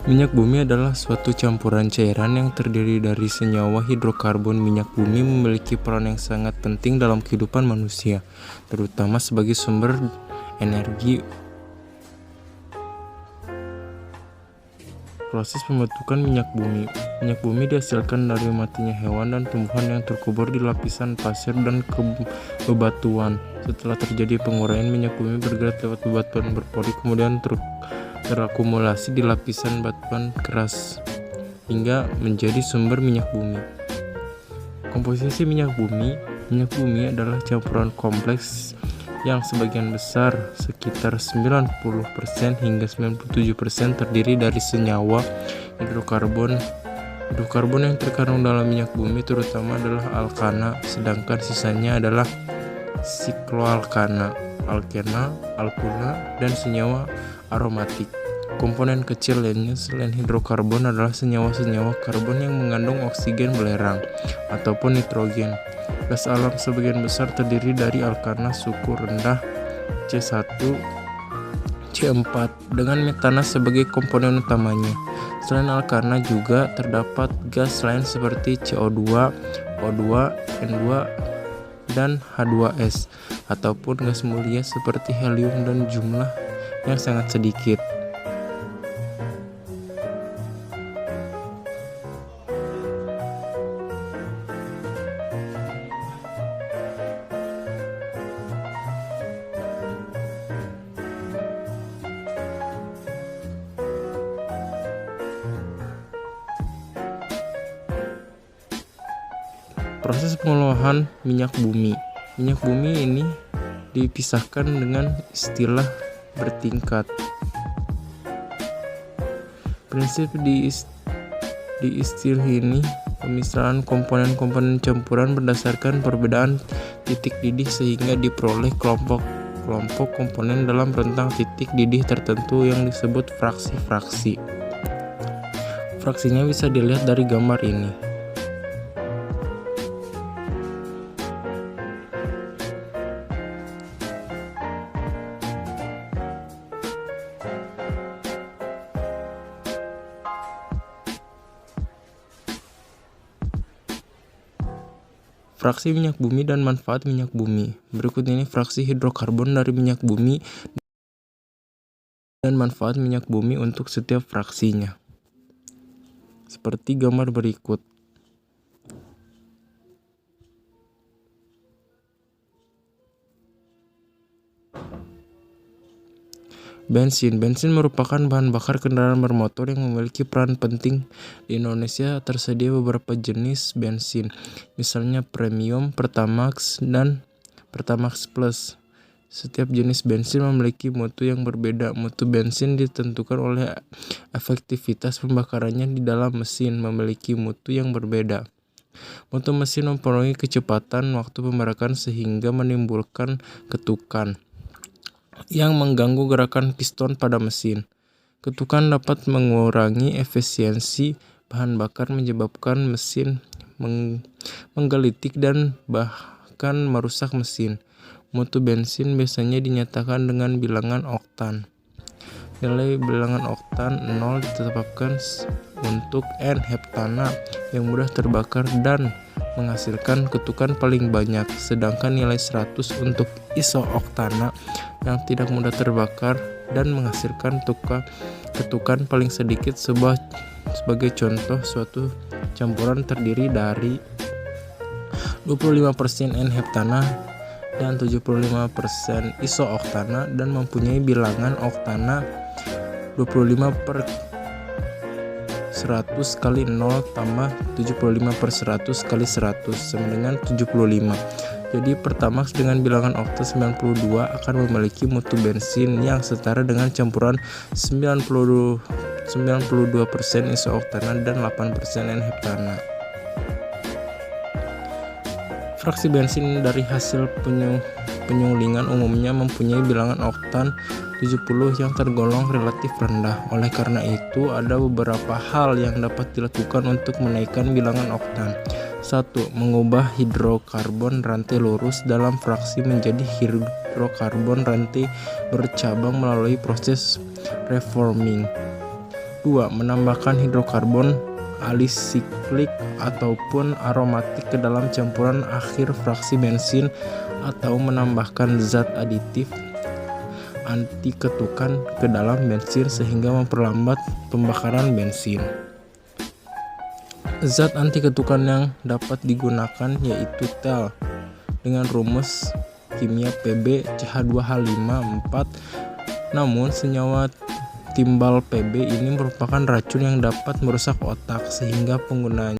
Minyak bumi adalah suatu campuran cairan yang terdiri dari senyawa hidrokarbon. Minyak bumi memiliki peran yang sangat penting dalam kehidupan manusia, terutama sebagai sumber energi. Proses pembentukan minyak bumi. Minyak bumi dihasilkan dari matinya hewan dan tumbuhan yang terkubur di lapisan pasir dan bebatuan. Setelah terjadi penguraian, minyak bumi bergerak lewat bebatuan berpori, kemudian terakumulasi di lapisan batuan keras hingga menjadi sumber minyak bumi. Komposisi minyak bumi. Minyak bumi adalah campuran kompleks yang sebagian besar, sekitar 90% hingga 97%, terdiri dari senyawa hidrokarbon. Hidrokarbon yang terkandung dalam minyak bumi terutama adalah alkana, sedangkan sisanya adalah sikloalkana, alkena, alkuna, dan senyawa aromatik. Komponen kecil lainnya selain hidrokarbon adalah senyawa-senyawa karbon yang mengandung oksigen belerang ataupun nitrogen. Gas alam sebagian besar terdiri dari alkana suku rendah C1, C4 dengan metana sebagai komponen utamanya. Selain alkana juga terdapat gas lain seperti CO2, O2, N2, dan H2S ataupun gas mulia seperti helium dan jumlah yang sangat sedikit. Proses pengolahan minyak bumi. Minyak bumi ini dipisahkan dengan istilah bertingkat. Prinsip di istilah ini, pemisahan komponen-komponen campuran berdasarkan perbedaan titik didih sehingga diperoleh kelompok-kelompok komponen dalam rentang titik didih tertentu yang disebut fraksi-fraksi. Fraksinya bisa dilihat dari gambar ini. Fraksi minyak bumi dan manfaat minyak bumi. Berikut ini fraksi hidrokarbon dari minyak bumi dan manfaat minyak bumi untuk setiap fraksinya. Seperti gambar berikut. Bensin merupakan bahan bakar kendaraan bermotor yang memiliki peran penting. Di Indonesia tersedia beberapa jenis bensin, misalnya Premium, Pertamax, dan Pertamax Plus. Setiap jenis bensin memiliki mutu yang berbeda. Mutu bensin ditentukan oleh efektivitas pembakarannya di dalam mesin, memiliki mutu yang berbeda. Mutu mesin mempengaruhi kecepatan waktu pembakaran sehingga menimbulkan ketukan yang mengganggu gerakan piston pada mesin. Ketukan dapat mengurangi efisiensi bahan bakar, menyebabkan mesin menggelitik dan bahkan merusak mesin. Mutu bensin biasanya dinyatakan dengan bilangan oktan. Nilai bilangan oktan 0 ditetapkan untuk N-heptana yang mudah terbakar dan menghasilkan ketukan paling banyak, sedangkan nilai 100 untuk iso-oktana yang tidak mudah terbakar dan menghasilkan ketukan paling sedikit. Sebagai contoh, suatu campuran terdiri dari 25% N-heptana dan 75% iso-oktana dan mempunyai bilangan oktana 25/100 kali 0 tambah 75/100 kali 100 sama dengan 75. Jadi Pertamax dengan bilangan oktan 92 akan memiliki mutu bensin yang setara dengan campuran 92% iso-oktana dan 8% N-heptana. Fraksi bensin dari hasil penyulingan umumnya mempunyai bilangan oktan 70 yang tergolong relatif rendah. Oleh karena itu, ada beberapa hal yang dapat dilakukan untuk menaikkan bilangan oktan. 1. Mengubah hidrokarbon rantai lurus dalam fraksi menjadi hidrokarbon rantai bercabang melalui proses reforming. 2. Menambahkan hidrokarbon alisiklik ataupun aromatik ke dalam campuran akhir fraksi bensin atau menambahkan zat aditif anti ketukan ke dalam bensin sehingga memperlambat pembakaran bensin. Zat anti ketukan yang dapat digunakan yaitu tel dengan rumus kimia Pb CH2H5 4. Namun senyawa timbal Pb ini merupakan racun yang dapat merusak otak sehingga penggunanya